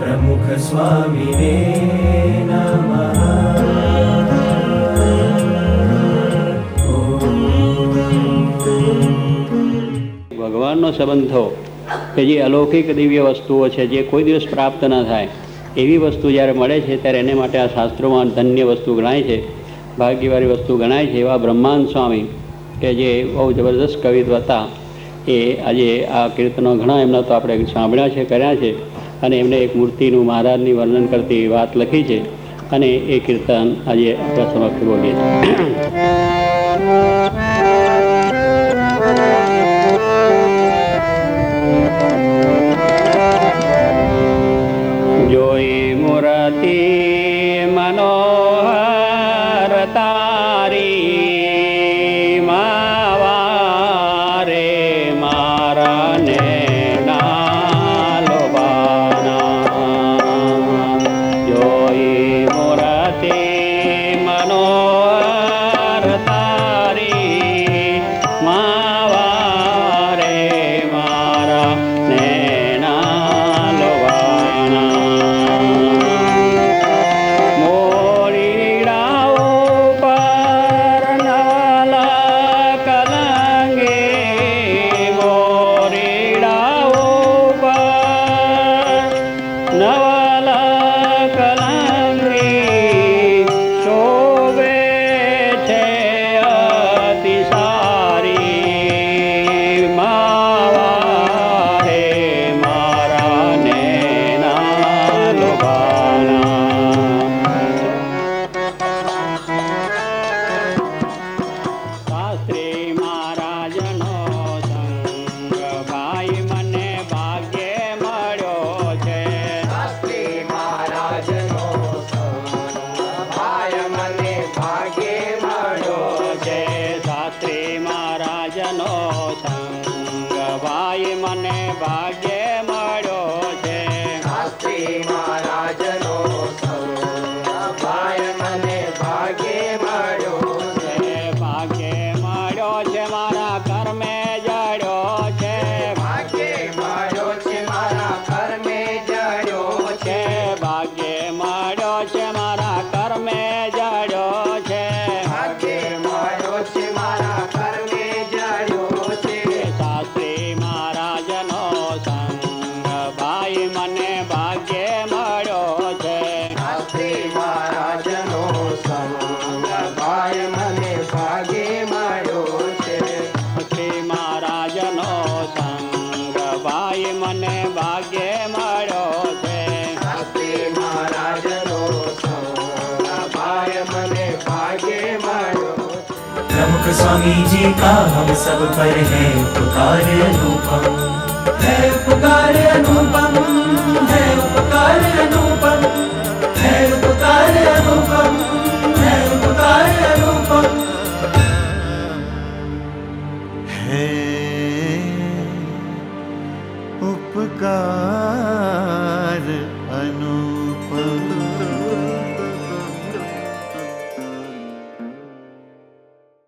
प्रमुख स्वामिने नमः। ભગવાનનો સંબંધ થયો કે જે અલૌકિક દિવ્ય વસ્તુઓ છે, જે કોઈ દિવસ પ્રાપ્ત ન થાય એવી વસ્તુ જ્યારે મળે છે ત્યારે એને માટે આ શાસ્ત્રોમાં ધન્ય વસ્તુ ગણાય છે, ભાગ્યવાળી વસ્તુ ગણાય છે. એવા બ્રહ્માંડ સ્વામી કે જે બહુ જબરદસ્ત કવિત્વ હતા, એ આજે આ કીર્તનો ઘણા એમના તો આપણે સાંભળ્યા છે, કર્યા છે, અને એમને એક મૂર્તિનું મહારાજની વર્ણન કરતી વાત લખી છે, અને એ કીર્તન આજે આપણા સમક્ષ બોલીએ છીએ. જોઈ મૂર્તિ મનોહર તારી માવારે મારા નેના લોભાના. જોઈ મૂર્તિ મનોહર તારી માવારે મારા નેના લોભાના. प्रमुख स्वामी जी का हम सब पर है उपकार अनुपम, है उपकार अनुपम, है उपकार अनुपम, है उपकार अनुपम, है उपकार अनुपम, है उपकार अनुपम.